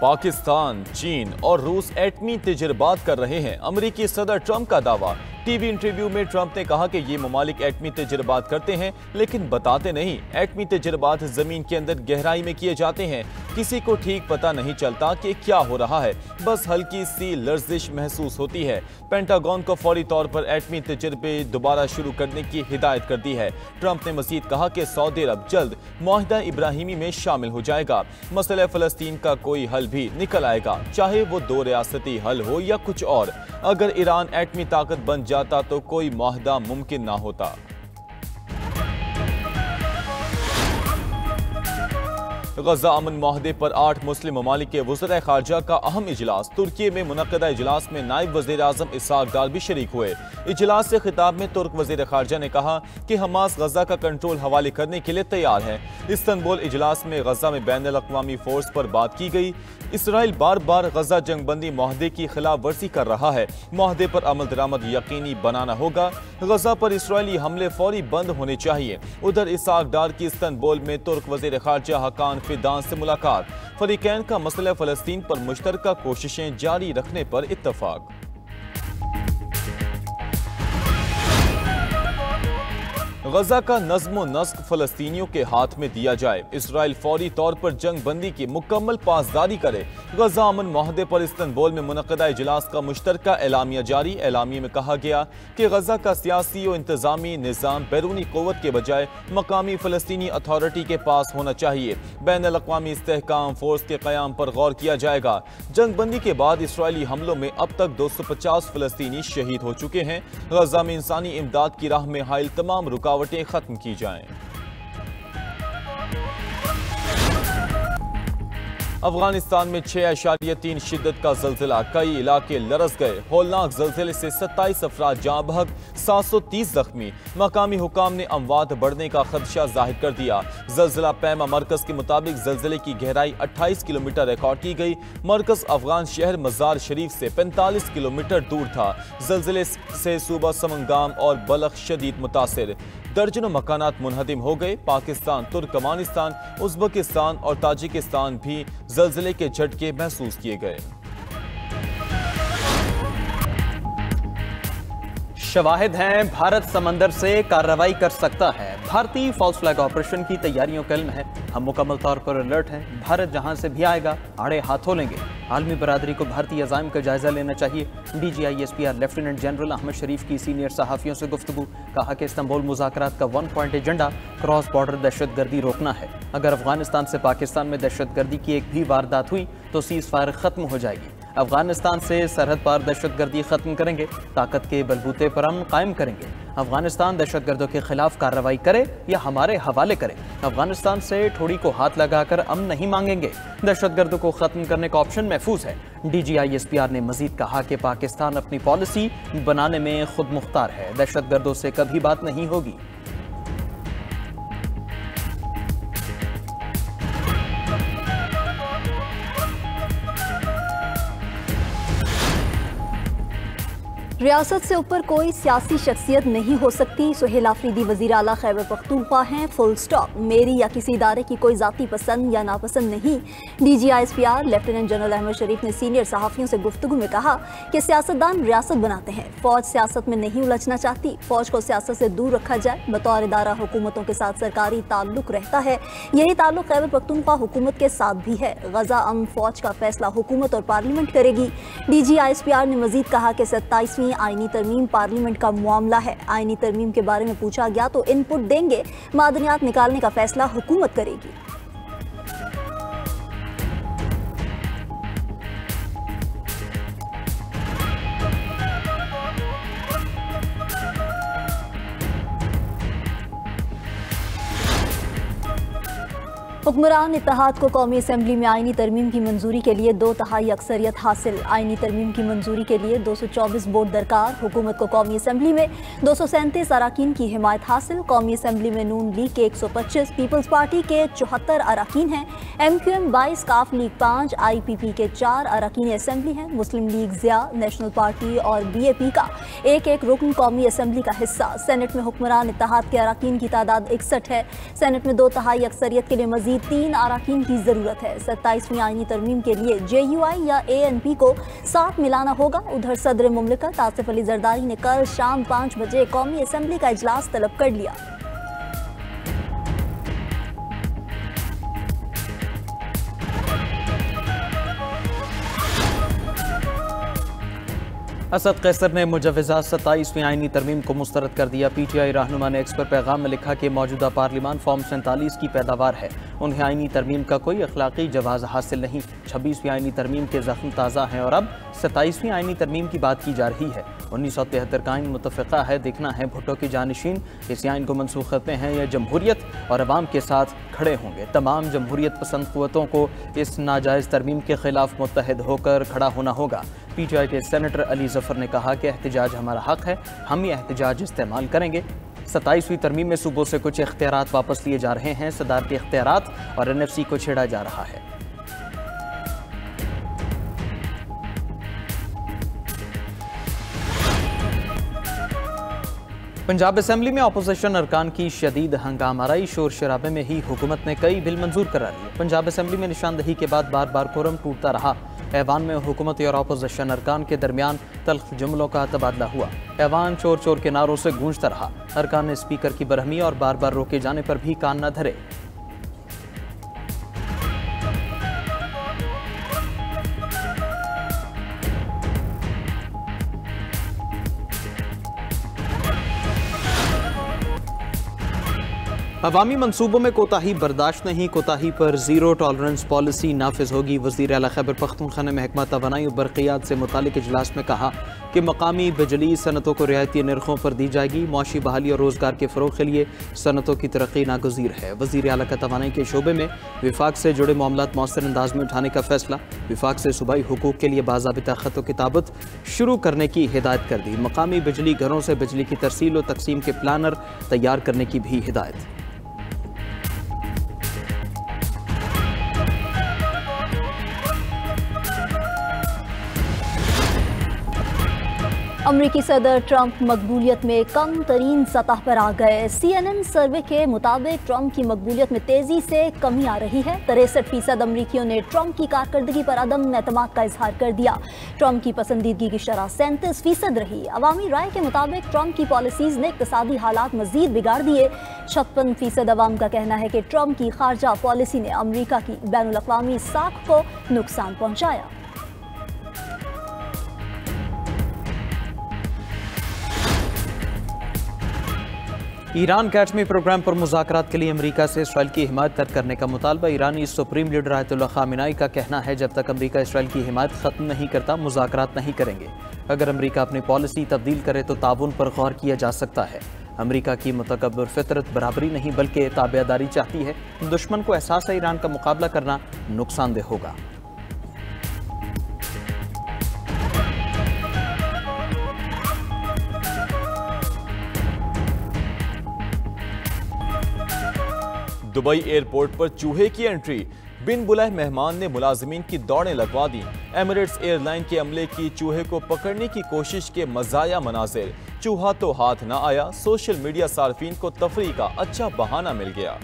पाकिस्तान, चीन और रूस एटमी तजर्बात कर रहे हैं। अमेरिकी सदर ट्रंप का दावा। टीवी इंटरव्यू में ट्रंप ने कहा कि ये ममालिक एटमी तजर्बात करते हैं लेकिन बताते नहीं। एटमी तजर्बात जमीन के अंदर गहराई में किए जाते हैं। किसी को ठीक पता नहीं चलता कि क्या हो रहा है, बस हल्की सी लर्जिश महसूस होती है। पेंटागन को फौरी तौर पर एटमी तजर्बे दोबारा शुरू करने की हिदायत कर दी है। ट्रंप ने मजीद कहा कि सऊदी अरब जल्द मुआहिदा इब्राहिमी में शामिल हो जाएगा। मसला फलस्तीन का कोई हल भी निकल आएगा, चाहे वो दो रियासती हल हो या कुछ और। अगर ईरान एटमी ताकत बन जाता तो कोई मुआहिदा मुमकिन ना होता। गजा अमन मुआहदे पर 8 मुस्लिम ममालिक के वज़ीर ख़ारजा का अहम इजलास। तुर्की में मुनक़दा इजलास में नायब वज़ीर आज़म इसहाक डार भी शरीक हुए। इजलास से खिताब में तुर्क वज़ीर ख़ारजा ने कहा कि हमास गजा का कंट्रोल हवाले करने के लिए तैयार है। इस्तांबुल इजलास में गजा में बैनुल अक़वामी फोर्स पर बात की गई। इसराइल बार बार गजा जंगबंदी मुआहदे की खिलाफ वर्जी कर रहा है। मुआहदे पर अमल दरामद यकीनी बनाना होगा। गजा पर इसराइली हमले फौरी बंद होने चाहिए। उधर इसहाक डार की इस्तांबुल में तुर्क वज़ीर ख़ारजा हकान फिदान से मुलाकात। फरीकैन का मसला फ़लस्तीन पर मुश्तरका कोशिशें जारी रखने पर इत्तफाक। गजा का नज़्म व नस्क फ़लस्तीनियों के हाथ में दिया जाए। इसराइल फौरी तौर पर जंग बंदी की मुकम्मल पासदारी करे। गजा अमन मुआहदे पर इस्तांबुल में मुनक़दा इजलास का मुश्तरका एलामिया जारी। एलामिया में कहा गया कि गजा का सियासी और इंतज़ामी निज़ाम बैरूनी क़ुव्वत के बजाय मकामी फ़लस्तीनी अथॉरिटी के पास होना चाहिए। बैनुल अक़वामी इस्तेहकाम फोर्स के क़याम पर गौर किया जाएगा। जंग बंदी के बाद इसराइली हमलों में अब तक 250 फ़लस्तीनी शहीद हो चुके हैं। गजा में इंसानी इमदाद की राह में हाइल तमाम रुकावटें खत्म की जाएं। अफगानिस्तान में 6.3 शिद्दत का ज़ल्ज़ला, कई इलाके लरस गए। होलनाक ज़ल्ज़ले से 27 अफराद जाँ बहक, 730 जख्मी। मकामी हुकाम ने अमवात बढ़ने का खदशा जाहिर कर दिया। ज़ल्ज़ला पैमा मरकज़ के मुताबिक ज़ल्ज़ले की गहराई 28 किलोमीटर रिकॉर्ड की गई। मरकज़ अफगान शहर मज़ार शरीफ से 45 किलोमीटर दूर था। ज़ल्ज़ले से सूबा समंगाम और बलख शदीद मुतासिर। दर्जनों मकानात मुनहदिम हो गए। पाकिस्तान, तुर्कमानिस्तान, उज़्बेकिस्तान और ताजिकिस्तान भी ज़ल्ज़ले के झटके महसूस किए गए। शवाहिद हैं, भारत समंदर से कार्रवाई कर सकता है। भारतीय फॉल्स फ्लैग ऑपरेशन की तैयारियों का इल्म है। हम मुकम्मल तौर पर अलर्ट हैं। भारत जहां से भी आएगा आड़े हाथों लेंगे। आलमी बरादरी को भारतीय अज़ाइम का जायजा लेना चाहिए। DGISPR लेफ्टिनेंट जनरल अहमद शरीफ की सीनियर सहाफ़ियों से गुफ्तगू। कहा कि इस्तांबुल मुज़ाकरात का 1 पॉइंट एजेंडा क्रॉस बॉर्डर दहशतगर्दी रोकना है। अगर अफगानिस्तान से पाकिस्तान में दहशतगर्दी की एक भी वारदात हुई तो सीज़ फायर ख़त्म हो जाएगी। अफगानिस्तान से सरहद पार दहशतगर्दी ख़त्म करेंगे। ताकत के बलबूते पर अमन कायम करेंगे। अफगानिस्तान दहशतगर्दों के खिलाफ कार्रवाई करे या हमारे हवाले करे। अफगानिस्तान से ठोड़ी को हाथ लगाकर अमन नहीं मांगेंगे। दहशतगर्दों को ख़त्म करने का ऑप्शन महफूज है। DGISPR ने मजीद कहा कि पाकिस्तान अपनी पॉलिसी बनाने में खुद मुख्तार है। दहशतगर्दों से कभी बात नहीं होगी। रियासत से ऊपर कोई सियासी शख्सियत नहीं हो सकती। सुहेल आफरीदी वज़ीर आला खैबर पख्तूनख्वा हैं, फुल स्टॉप। मेरी या किसी इदारे की कोई ज़ाती पसंद या नापसंद नहीं। DGISPR लेफ्टिनेंट जनरल अहमद शरीफ ने सीनियर सहाफ़ियों से गुफ्तगू में कहा कि सियासतदान रियासत बनाते हैं, फ़ौज सियासत में नहीं उलझना चाहती। फ़ौज को सियासत से दूर रखा जाए। बतौर इदारा हुकूमतों के साथ सरकारी ताल्लुक रहता है। यही ताल्लुक खैबर पख्तूनख्वा हुकूमत के साथ भी है। गजा अमन फ़ौज का फैसला हुकूमत और पार्लियामेंट करेगी। DGISPR ने मजीद कहा कि 27वीं आईनी तरमीम पार्लियामेंट का मामला है। आईनी तरमीम के बारे में पूछा गया तो इनपुट देंगे। मादनियात निकालने का फैसला हुकूमत करेगी। हुक्मरान इत्तेहाद को कौमी असम्बली में आईनी तरमीम की मंजूरी के लिए 2/3 अक्सरियत हासिल। आईनी तरमीम की मंजूरी के लिए 224 वोट दरकार। हुकूमत को कौमी असम्बली में 237 अराकीन की हिमायत हासिल। कौमी असम्बली में नून लीग के 125, पीपल्स पार्टी के 74 अराकीन हैं। MQM 22, काफ लीग 5, IPP के 4 अराकीन असम्बली हैं। मुस्लिम लीग ज़िया, नेशनल पार्टी और BAP का एक रुकन कौमी असम्बली का हिस्सा। सेनेट में हुक्मरान इत्तेहाद के अराकीन की तादाद 61 है। सेनेट में 2/3 अक्सरियत के लिए मजीद मजीद 3 अरकान की ज़रूरत है। 27वीं आईनी तरमीम के लिए JUI या ANP को साथ मिलाना होगा। उधर सदर मुमलिकत आसिफ अली जरदारी ने कल शाम 5 बजे कौमी असम्बली का इजलास तलब कर लिया। असद कैसर ने मुजव्वज़ा 27वीं आईनी तरमीम को मुस्तरद कर दिया। PTI रहनुमा ने एक्स पर पैगाम में लिखा कि मौजूदा पार्लिमान फॉर्म 47 की पैदावार है, उन्हें आईनी तरमीम का कोई अखलाकी जवाज़ हासिल नहीं। 26वीं आईनी तरमीम के जख्म ताज़ा हैं और अब 27वीं आईनी तरमीम की बात की जा रही है। 1973 का आइन मुतफ़िक़ा है, देखना है भुट्टो की जानशीन इस आइन को मनसूख करते हैं या जमहूरियत और अवाम के साथ खड़े होंगे। तमाम जमहूरियत पसंद क़ुव्वतों को इस नाजायज़ तरमीम के खिलाफ मुत्तहिद होकर खड़ा होना होगा। PTI के सेनेटर अली जफर ने कहा कि एहतजाज हमारा हक है, हम ये एहतजाज इस्तेमाल करेंगे। 27वीं तरमीम में सूबों से कुछ इख्तियारात वापस लिए जा रहे हैं, सदारती इख्तियारात और NFC को छेड़ा जा रहा है। पंजाब असम्बली में अपोजिशन अरकान की शदीद हंगामाराई, शोर शराबे में ही हुकूमत ने कई बिल मंजूर करा लिए। पंजाब असम्बली में निशानदही के बाद बार बार कोरम टूटता रहा। ऐवान में हुकूमती और अपोजिशन अरकान के दरमियान तल्ख जुमलों का तबादला हुआ। ऐवान चोर चोर के नारों से गूंजता रहा। अरकान ने स्पीकर की बरहमी और बार बार रोके जाने पर भी कान न धरे। अवामी मनसूबों में कोताही बर्दाश्त नहीं, कोताही पर ज़ीरो टॉलरेंस पॉलिसी नाफिज होगी। वज़ीर आला खैबर पख्तूनख्वा ने महकमा तवानाई और बरक़ियात से मुतालिक इजलास में कहा कि मकामी बिजली सनतों को रियायती नरखों पर दी जाएगी। मौशी बहाली और रोज़गार के फ़रोग़ के लिए सनतों की तरक्की नागुज़ीर है। वज़ीर आला का तवानाई के शोबे में विफाक से जुड़े मामलात मौसर अंदाज में उठाने का फैसला। विफाक से सूबाई हुकूक के लिए बाज़ाबिता ख़त व किताबत शुरू करने की हिदायत कर दी। मकामी बिजली घरों से बिजली की तरसील व तकसीम के प्लानर तैयार करने की भी हिदायत। अमरीकी सदर ट्रंप मकबूलियत में कम तरीन सतह पर आ गए। CNN सर्वे के मुताबिक ट्रंप की मकबूलियत में तेजी से कमी आ रही है। 63% अमरीकियों ने ट्रंप की कारकर्दगी पर अदम एतमाद का इजहार कर दिया। ट्रंप की पसंदीदगी की शरह 37% रही। अवामी राय के मुताबिक ट्रंप की पॉलिसीज ने इक्तसादी हालात मजीद बिगाड़ दिए। 56% अवाम का कहना है कि ट्रंप की खारजा पॉलिसी ने अमरीका की बैनुल-अक़वामी साख को नुकसान पहुंचाया। ईरान के एटमी प्रोग्राम पर मुज़ाकरात के लिए अमेरिका से इसराइल की हिमायत तर्क करने का मुतालबा। ईरानी सुप्रीम लीडर आयतुल्लाह ख़ामेनी का कहना है जब तक अमेरिका इसराइल की हिमायत ख़त्म नहीं करता मुज़ाकरात नहीं करेंगे। अगर अमेरिका अपनी पॉलिसी तब्दील करे तो ताउन पर गौर किया जा सकता है। अमेरिका की मुतकब्बर फितरत बराबरी नहीं बल्कि ताबेदारी चाहती है। दुश्मन को एहसास है ईरान का मुकाबला करना नुकसानदेह होगा। दुबई एयरपोर्ट पर चूहे की एंट्री, बिन बुलाए मेहमान ने मुलाजिमीन की दौड़ें लगवा दी। एमिरेट्स एयरलाइन के अमले की चूहे को पकड़ने की कोशिश के मज़ाया मनाजिर, चूहा तो हाथ न आया। सोशल मीडिया सार्फिन को तफरीह का अच्छा बहाना मिल गया।